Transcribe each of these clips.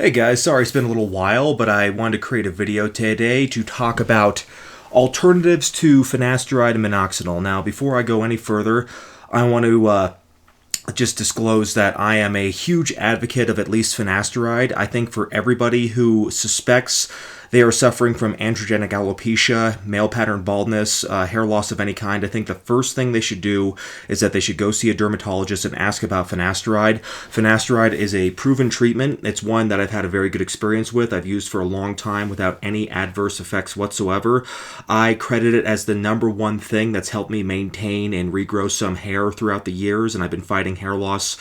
Hey guys, sorry it's been a little while, but I wanted to create a video today to talk about alternatives to finasteride and minoxidil. Now, before I go any further, I want to just disclose that I am a huge advocate of at least finasteride. I think for everybody who suspects they are suffering from androgenic alopecia, male pattern baldness, hair loss of any kind, I think the first thing they should do is that they should go see a dermatologist and ask about finasteride. Finasteride is a proven treatment. It's one that I've had a very good experience with. I've used for a long time without any adverse effects whatsoever. I credit it as the number one thing that's helped me maintain and regrow some hair throughout the years, and I've been fighting hair loss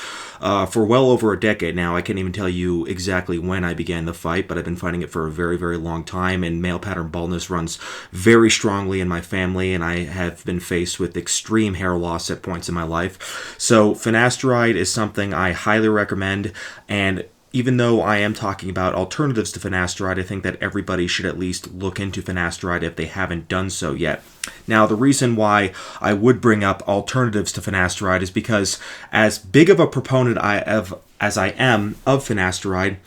for well over a decade now. I can't even tell you exactly when I began the fight, but I've been fighting it for a very, very long time, and male pattern baldness runs very strongly in my family, and I have been faced with extreme hair loss at points in my life. So finasteride is something I highly recommend, and even though I am talking about alternatives to finasteride, I think that everybody should at least look into finasteride if they haven't done so yet. Now, the reason why I would bring up alternatives to finasteride is because as big of a proponent as I am of finasteride,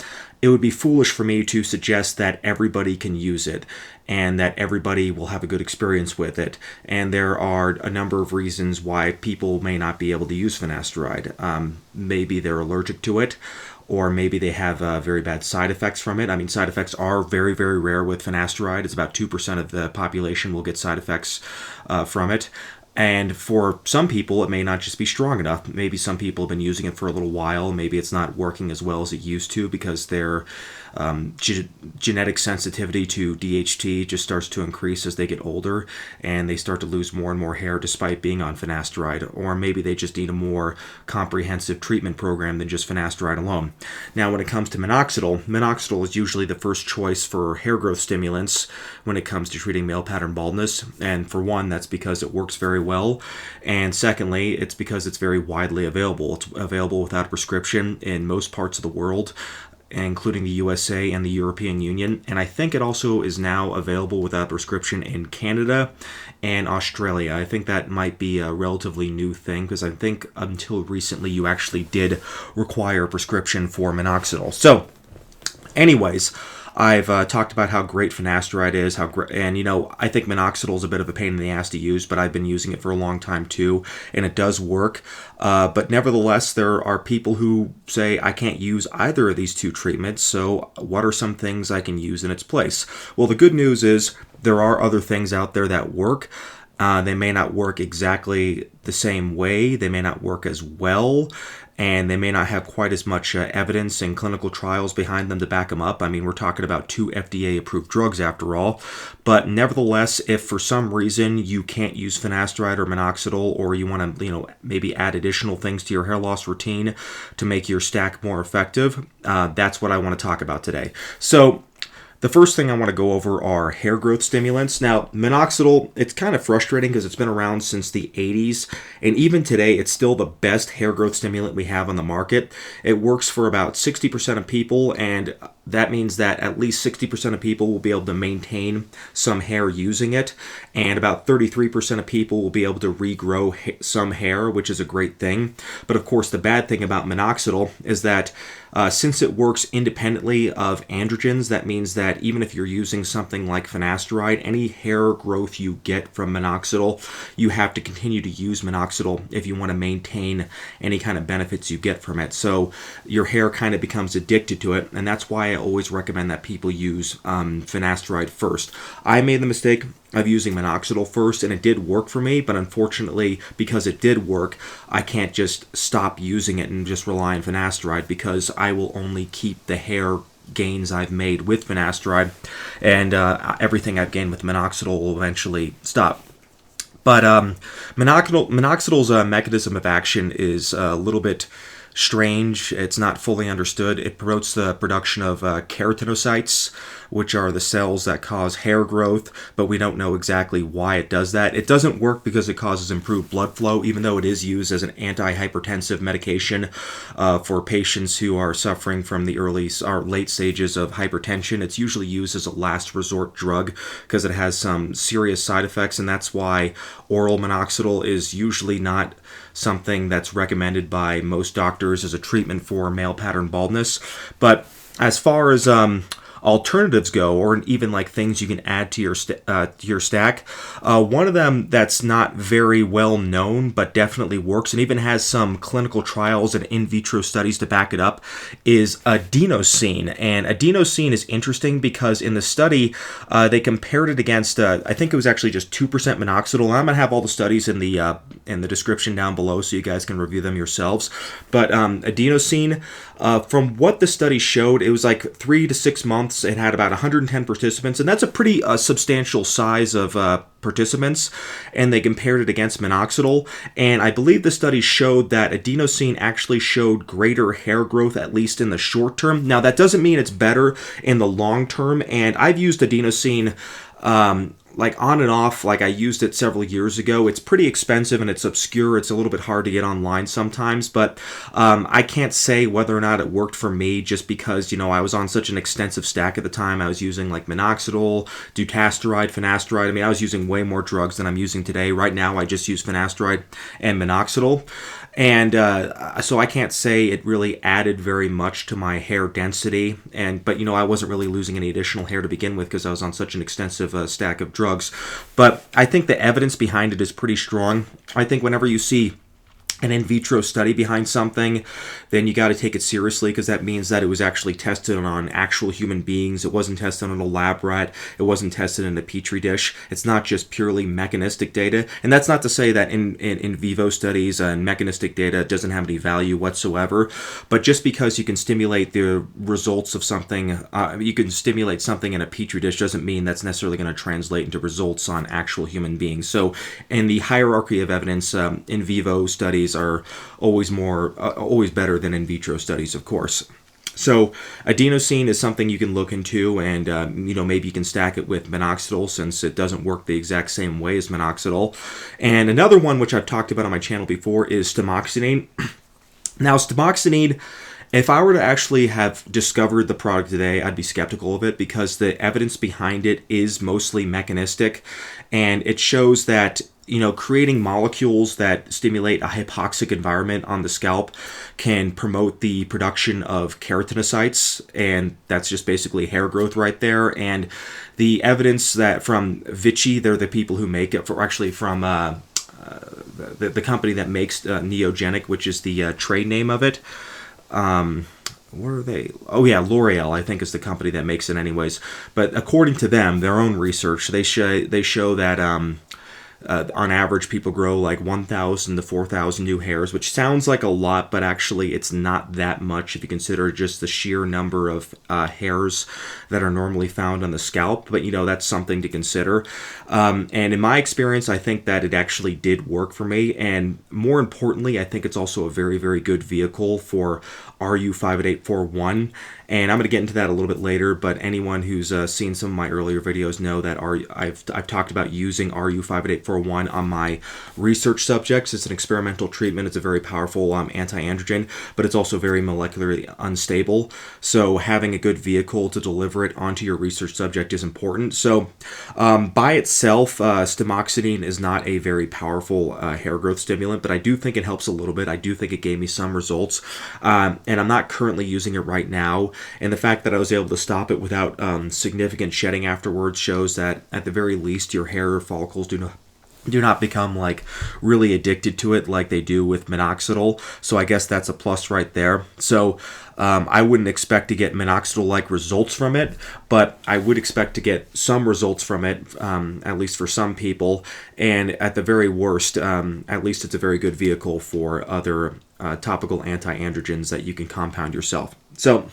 it would be foolish for me to suggest that everybody can use it and that everybody will have a good experience with it. And there are a number of reasons why people may not be able to use finasteride. Maybe they're allergic to it, or maybe they have very bad side effects from it. I mean, side effects are very, very rare with finasteride. It's about 2% of the population will get side effects from it. And for some people, it may not just be strong enough. Maybe some people have been using it for a little while. Maybe it's not working as well as it used to because their genetic sensitivity to DHT just starts to increase as they get older, and they start to lose more and more hair despite being on finasteride. Or maybe they just need a more comprehensive treatment program than just finasteride alone. Now, when it comes to minoxidil, minoxidil is usually the first choice for hair growth stimulants when it comes to treating male pattern baldness. And for one, that's because it works very well. And secondly, it's because it's very widely available. It's available without prescription in most parts of the world, including the USA and the European Union. And I think it also is now available without prescription in Canada and Australia. I think that might be a relatively new thing because I think until recently you actually did require a prescription for minoxidil. So anyways, I've talked about how great finasteride is, and I think minoxidil is a bit of a pain in the ass to use, but I've been using it for a long time too, and it does work. But nevertheless, there are people who say I can't use either of these two treatments. So what are some things I can use in its place? Well, the good news is there are other things out there that work. They may not work exactly the same way. They may not work as well. And they may not have quite as much evidence and clinical trials behind them to back them up. I mean, we're talking about 2 FDA-approved drugs after all. But nevertheless, if for some reason you can't use finasteride or minoxidil, or you want to, maybe add additional things to your hair loss routine to make your stack more effective, that's what I want to talk about today. So the first thing I want to go over are hair growth stimulants. Now, minoxidil, it's kind of frustrating because it's been around since the 80s, and even today, it's still the best hair growth stimulant we have on the market. It works for about 60% of people, and that means that at least 60% of people will be able to maintain some hair using it, and about 33% of people will be able to regrow some hair, which is a great thing. But of course, the bad thing about minoxidil is that since it works independently of androgens, that means that even if you're using something like finasteride, any hair growth you get from minoxidil, you have to continue to use minoxidil if you want to maintain any kind of benefits you get from it. So your hair kind of becomes addicted to it, and that's why I always recommend that people use finasteride first. I made the mistake of using minoxidil first, and it did work for me, but unfortunately, because it did work, I can't just stop using it and just rely on finasteride, because I will only keep the hair gains I've made with finasteride, and everything I've gained with minoxidil will eventually stop. But minoxidil's mechanism of action is a little bit strange. It's not fully understood. It promotes the production of keratinocytes, which are the cells that cause hair growth, but we don't know exactly why it does that. It doesn't work because it causes improved blood flow, even though it is used as an antihypertensive medication for patients who are suffering from the early or late stages of hypertension. It's usually used as a last resort drug because it has some serious side effects, and that's why oral minoxidil is usually not something that's recommended by most doctors as a treatment for male pattern baldness. But as far as alternatives go, or even like things you can add to your stack, one of them that's not very well known but definitely works and even has some clinical trials and in vitro studies to back it up is adenosine. And adenosine is interesting because in the study they compared it against I think it was actually just 2% minoxidil. And I'm gonna have all the studies in the description down below so you guys can review them yourselves. But adenosine, from what the study showed, it was like 3 to 6 months. It had about 110 participants, and that's a pretty substantial size of participants, and they compared it against minoxidil, and I believe the study showed that adenosine actually showed greater hair growth, at least in the short term. Now, that doesn't mean it's better in the long term, and I've used adenosine like on and off. Like I used it several years ago. It's pretty expensive and it's obscure. It's a little bit hard to get online sometimes, but I can't say whether or not it worked for me just because, I was on such an extensive stack at the time. I was using like minoxidil, dutasteride, finasteride. I mean, I was using way more drugs than I'm using today. Right now, I just use finasteride and minoxidil. And so I can't say it really added very much to my hair density. But I wasn't really losing any additional hair to begin with because I was on such an extensive stack of drugs. But I think the evidence behind it is pretty strong. I think whenever you see an in vitro study behind something, then you got to take it seriously because that means that it was actually tested on actual human beings. It wasn't tested on a lab rat. It wasn't tested in a petri dish. It's not just purely mechanistic data. And that's not to say that in vivo studies and mechanistic data doesn't have any value whatsoever. But just because you can stimulate the results of something, you can stimulate something in a petri dish doesn't mean that's necessarily going to translate into results on actual human beings. So in the hierarchy of evidence, in vivo studies are always better than in vitro studies, of course. So adenosine is something you can look into, and maybe you can stack it with minoxidil since it doesn't work the exact same way as minoxidil. And another one which I've talked about on my channel before is tamoxinine. Now, tamoxinine, if I were to actually have discovered the product today, I'd be skeptical of it because the evidence behind it is mostly mechanistic, and it shows that creating molecules that stimulate a hypoxic environment on the scalp can promote the production of keratinocytes, and that's just basically hair growth right there. And the evidence that from Vichy, they're the people who make it, from the company that makes Neogenic, which is the trade name of it. Where are they? Oh yeah, L'Oreal, I think, is the company that makes it anyways. But according to them, their own research, they show that on average, people grow like 1,000 to 4,000 new hairs, which sounds like a lot, but actually it's not that much if you consider just the sheer number of hairs that are normally found on the scalp. But, that's something to consider. And in my experience, I think that it actually did work for me. And more importantly, I think it's also a very, very good vehicle for RU58841. And I'm going to get into that a little bit later, but anyone who's seen some of my earlier videos know that I've talked about using RU58841 on my research subjects. It's an experimental treatment. It's a very powerful anti-androgen, but it's also very molecularly unstable. So having a good vehicle to deliver it onto your research subject is important. So by itself, tamoxinine is not a very powerful hair growth stimulant, but I do think it helps a little bit. I do think it gave me some results, and I'm not currently using it right now. And the fact that I was able to stop it without significant shedding afterwards shows that at the very least your hair follicles do not become like really addicted to it like they do with minoxidil. So I guess that's a plus right there. So I wouldn't expect to get minoxidil-like results from it, but I would expect to get some results from it, at least for some people. And at the very worst, at least it's a very good vehicle for other topical anti-androgens that you can compound yourself. So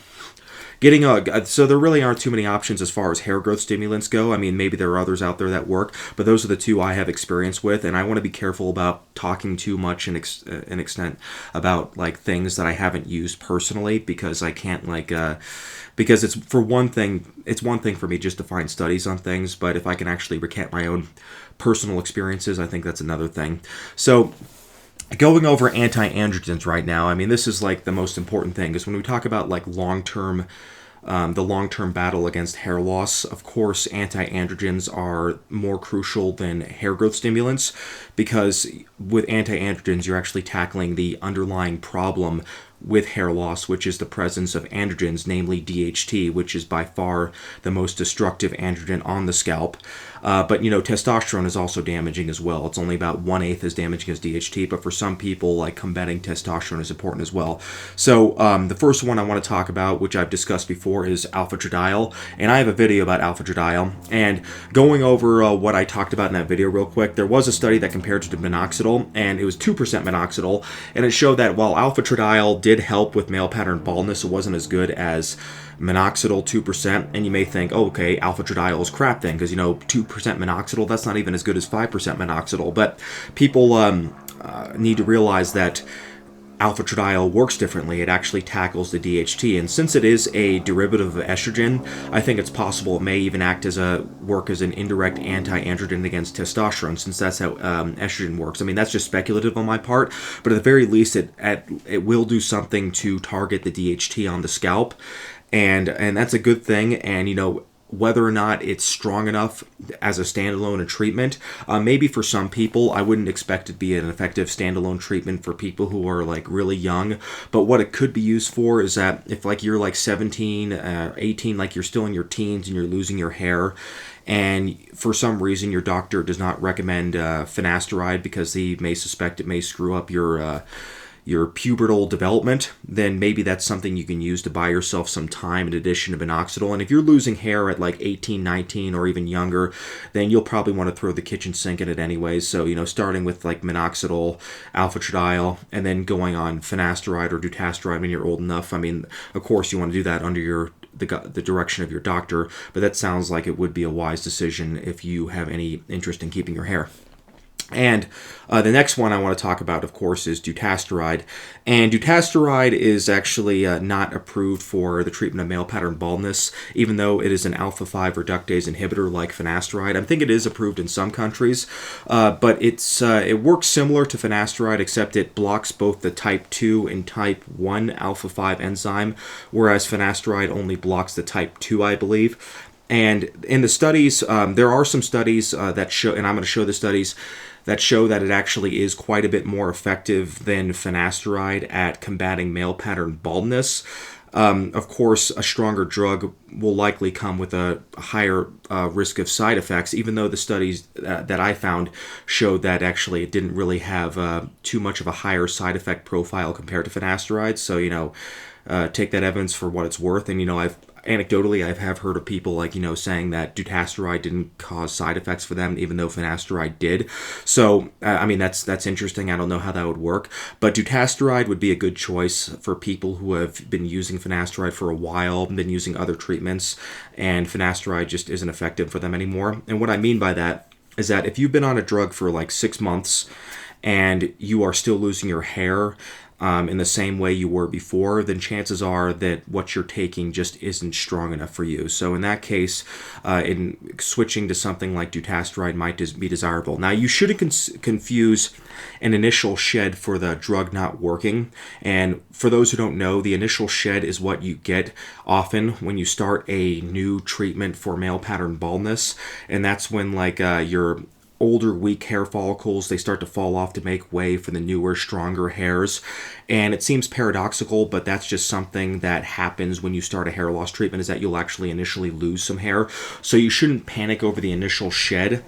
there really aren't too many options as far as hair growth stimulants go. I mean, maybe there are others out there that work, but those are the two I have experience with, and I want to be careful about talking too much in extent about like things that I haven't used personally because I can't because it's one thing for me just to find studies on things, but if I can actually recant my own personal experiences, I think that's another thing. So going over anti-androgens right now, I mean, this is like the most important thing because when we talk about like the long-term battle against hair loss, of course, anti-androgens are more crucial than hair growth stimulants because with anti-androgens, you're actually tackling the underlying problem with hair loss, which is the presence of androgens, namely DHT, which is by far the most destructive androgen on the scalp. But, testosterone is also damaging as well. It's only about 1/8 as damaging as DHT, but for some people, like, combating testosterone is important as well. So the first one I want to talk about, which I've discussed before, is alpha-estradiol, and I have a video about alpha-estradiol. And going over what I talked about in that video real quick, there was a study that compared it to minoxidil, and it was 2% minoxidil, and it showed that while alpha-estradiol did help with male pattern baldness, it wasn't as good as minoxidil 2%. And you may think, oh, okay, alpha-estradiol is crap then, because 2% minoxidil, that's not even as good as 5% minoxidil. But people need to realize that alpha-estradiol works differently. It actually tackles the DHT, and since it is a derivative of estrogen, I think it's possible it may even act as work as an indirect anti-androgen against testosterone, since that's how estrogen works. I mean, that's just speculative on my part, but at the very least, it will do something to target the DHT on the scalp, and that's a good thing. And whether or not it's strong enough as a standalone treatment, maybe for some people, I wouldn't expect it to be an effective standalone treatment for people who are like really young. But what it could be used for is that if like you're like 17, 18, like you're still in your teens and you're losing your hair, and for some reason your doctor does not recommend finasteride because he may suspect it may screw up your pubertal development, then maybe that's something you can use to buy yourself some time in addition to minoxidil. And if you're losing hair at like 18, 19, or even younger, then you'll probably want to throw the kitchen sink in it anyways. So, starting with like minoxidil, alpha-estradiol, and then going on finasteride or dutasteride when you're old enough. I mean, of course, you want to do that under the direction of your doctor, but that sounds like it would be a wise decision if you have any interest in keeping your hair. And the next one I want to talk about, of course, is dutasteride. And dutasteride is actually not approved for the treatment of male pattern baldness, even though it is an alpha-5 reductase inhibitor like finasteride. I think it is approved in some countries, but it works similar to finasteride, except it blocks both the type 2 and type 1 alpha-5 enzyme, whereas finasteride only blocks the type 2, I believe. And in the studies, there are some studies that show, and I'm going to show the studies, that show that it actually is quite a bit more effective than finasteride at combating male pattern baldness. Of course, a stronger drug will likely come with a higher risk of side effects, even though the studies that I found showed that actually it didn't really have too much of a higher side effect profile compared to finasteride. So, take that evidence for what it's worth. And, anecdotally, I have heard of people saying that dutasteride didn't cause side effects for them, even though finasteride did. So, that's interesting. I don't know how that would work. But dutasteride would be a good choice for people who have been using finasteride for a while, been using other treatments, and finasteride just isn't effective for them anymore. And what I mean by that is that if you've been on a drug for like 6 months and you are still losing your hair, in the same way you were before, then chances are that what you're taking just isn't strong enough for you. So in that case, in switching to something like dutasteride might be desirable. Now, you shouldn't confuse an initial shed for the drug not working. And for those who don't know, the initial shed is what you get often when you start a new treatment for male pattern baldness. And that's when your older, weak hair follicles, they start to fall off to make way for the newer, stronger hairs. And it seems paradoxical, but that's just something that happens when you start a hair loss treatment, is that you'll actually initially lose some hair. So you shouldn't panic over the initial shed,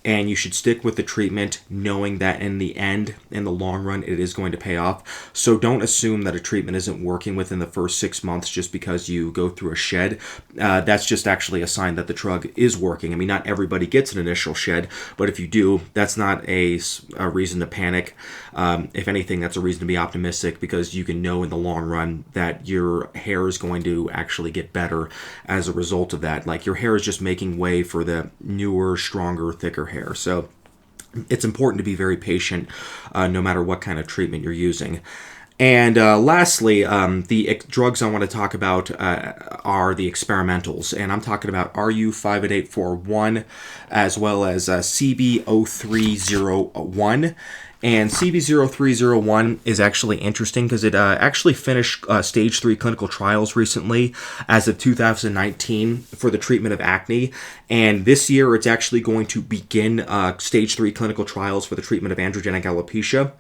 and you should stick with the treatment knowing that in the end, in the long run, it is going to pay off. So don't assume that a treatment isn't working within the first 6 months just because you go through a shed. That's just actually a sign that the drug is working. I mean, not everybody gets an initial shed, but if you do, that's not a reason to panic. If anything, that's a reason to be optimistic, because you can know in the long run that your hair is going to actually get better as a result of that. Like, your hair is just making way for the newer, stronger, thicker hair. So it's important to be very patient no matter what kind of treatment you're using. And lastly, the drugs I want to talk about are the experimentals. And I'm talking about RU58841 as well as CB0301. And CB0301 is actually interesting because it actually finished stage 3 clinical trials recently as of 2019 for the treatment of acne. And this year it's actually going to begin stage 3 clinical trials for the treatment of androgenic alopecia.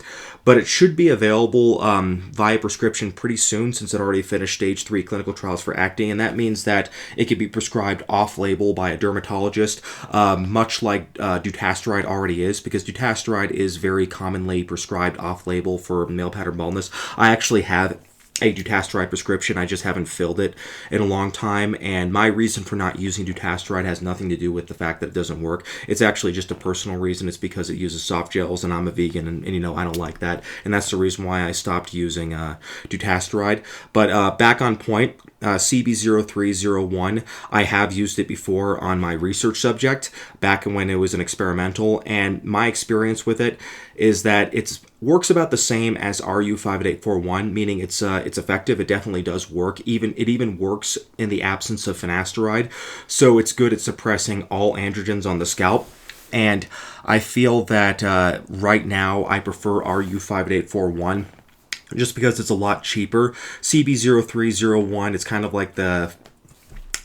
But it should be available via prescription pretty soon since it already finished stage 3 clinical trials for acne. And that means that it can be prescribed off-label by a dermatologist, much like dutasteride already is, because dutasteride is very commonly prescribed off-label for male pattern baldness. I actually have a dutasteride prescription. I just haven't filled it in a long time, and my reason for not using dutasteride has nothing to do with the fact that it doesn't work. It's actually just a personal reason. It's because it uses soft gels, and I'm a vegan, and you know, I don't like that, and that's the reason why I stopped using dutasteride. But back on point, CB0301, I have used it before on my research subject back when it was an experimental, and my experience with it is that it works about the same as RU58841, meaning it's effective. It definitely does work. It even works in the absence of finasteride, so it's good at suppressing all androgens on the scalp. And I feel that right now I prefer RU58841 just because it's a lot cheaper. CB0301, it's kind of like the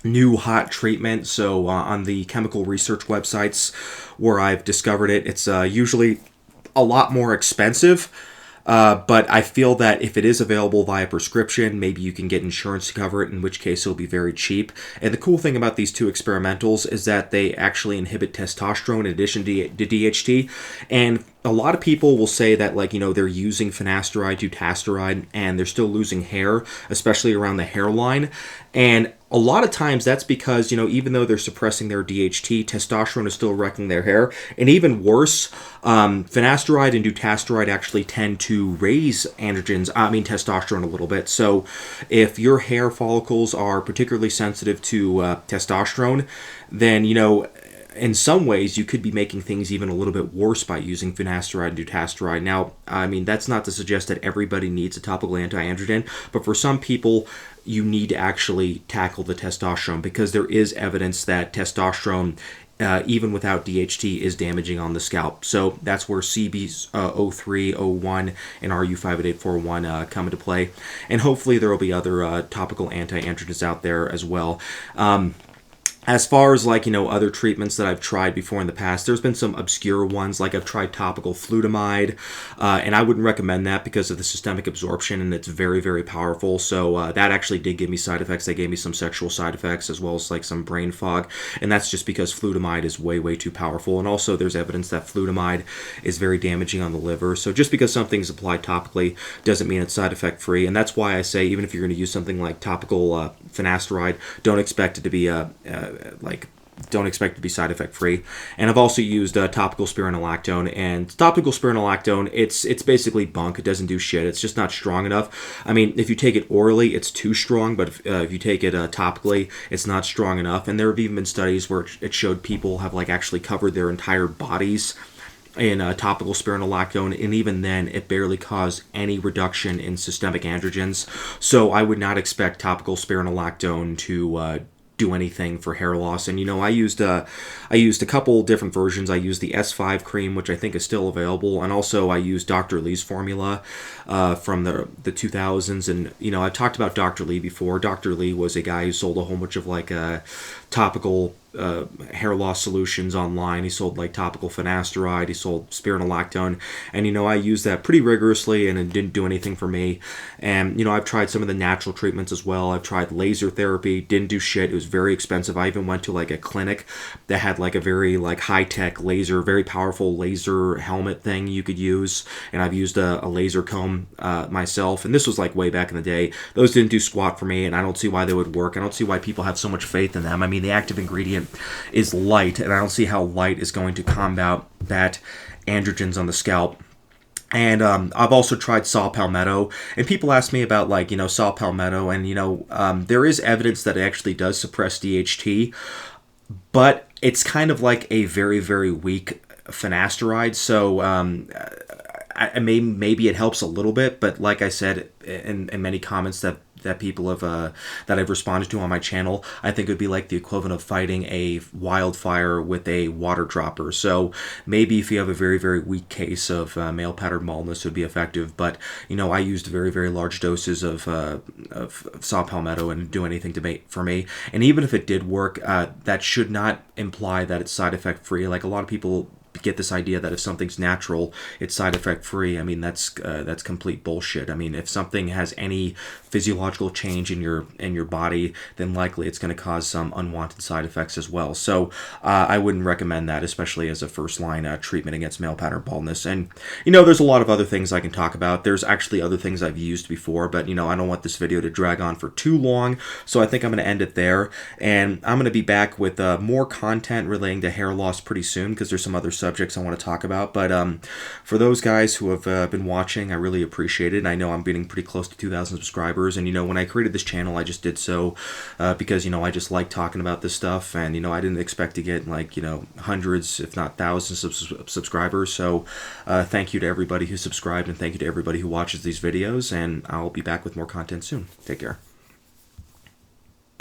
new hot treatment. So on the chemical research websites where I've discovered it, it's usually a lot more expensive. But I feel that if it is available via prescription, maybe you can get insurance to cover it, in which case it'll be very cheap. And the cool thing about these two experimentals is that they actually inhibit testosterone in addition to DHT. And a lot of people will say that, like, you know, they're using finasteride, dutasteride, and they're still losing hair, especially around the hairline. And a lot of times that's because, you know, even though they're suppressing their DHT, testosterone is still wrecking their hair. And even worse, finasteride and dutasteride actually tend to raise testosterone a little bit. So if your hair follicles are particularly sensitive to testosterone, then, you know, in some ways, you could be making things even a little bit worse by using finasteride and dutasteride. Now, I mean, that's not to suggest that everybody needs a topical anti-androgen, but for some people, you need to actually tackle the testosterone because there is evidence that testosterone, even without DHT, is damaging on the scalp. So that's where CB0301 and RU58841 come into play. And hopefully there will be other topical anti-androgens out there as well. As far as, like, you know, other treatments that I've tried before in the past, there's been some obscure ones, like I've tried topical flutamide, and I wouldn't recommend that because of the systemic absorption, and it's very, very powerful. So that actually did give me side effects. They gave me some sexual side effects as well as, like, some brain fog, and that's just because flutamide is way, way too powerful. And also there's evidence that flutamide is very damaging on the liver. So just because something's applied topically doesn't mean it's side effect free, and that's why I say even if you're going to use something like topical finasteride, don't expect it to be don't expect it to be side effect free. And I've also used topical spironolactone, and topical spironolactone, it's basically bunk. It doesn't do shit. It's just not strong enough. I mean, if you take it orally, it's too strong, but if you take it topically, it's not strong enough. And there have even been studies where it showed people have, like, actually covered their entire bodies in topical spironolactone, and even then it barely caused any reduction in systemic androgens. So I would not expect topical spironolactone to do anything for hair loss. And, you know, I used a couple different versions. I used the S5 cream, which I think is still available, and also I used Dr. Lee's formula from the 2000s. And, you know, I've talked about Dr. Lee before. Dr. Lee was a guy who sold a whole bunch of, like, topical hair loss solutions online. He sold, like, topical finasteride, he sold spironolactone, and, you know, I used that pretty rigorously, and it didn't do anything for me. And, you know, I've tried some of the natural treatments as well. I've tried laser therapy, didn't do shit. It was very expensive. I even went to, like, a clinic that had, like, a very, like, high-tech laser, very powerful laser helmet thing you could use, and I've used a laser comb myself, and this was, like, way back in the day. Those didn't do squat for me, and I don't see why they would work. I don't see why people have so much faith in them. I mean, the active ingredient is light, and I don't see how light is going to combat that androgens on the scalp. And I've also tried saw palmetto, and people ask me about, like, you know, saw palmetto, and, you know, there is evidence that it actually does suppress DHT, but it's kind of like a very, very weak finasteride. So maybe it helps a little bit, but like I said in many comments, that that people have that I've responded to on my channel, I think it would be like the equivalent of fighting a wildfire with a water dropper. So maybe if you have a very, very weak case of male pattern baldness, it would be effective. But I used very, very large doses of saw Palmetto and didn't do anything to for me. And even if it did work, that should not imply that it's side effect free. Like a lot of people get this idea that if something's natural, it's side effect free. I mean, that's complete bullshit. I mean, if something has any physiological change in your body, then likely it's going to cause some unwanted side effects as well. So I wouldn't recommend that, especially as a first line treatment against male pattern baldness. And there's a lot of other things I can talk about. There's actually other things I've used before, but I don't want this video to drag on for too long, so I think I'm going to end it there. And I'm going to be back with more content relating to hair loss pretty soon, because there's some other subjects I want to talk about. But for those guys who have been watching, I really appreciate it. And I know I'm getting pretty close to 2,000 subscribers. And when I created this channel, I just did so because I just like talking about this stuff. And I didn't expect to get like hundreds, if not thousands of subscribers. So thank you to everybody who subscribed, and thank you to everybody who watches these videos. And I'll be back with more content soon. Take care.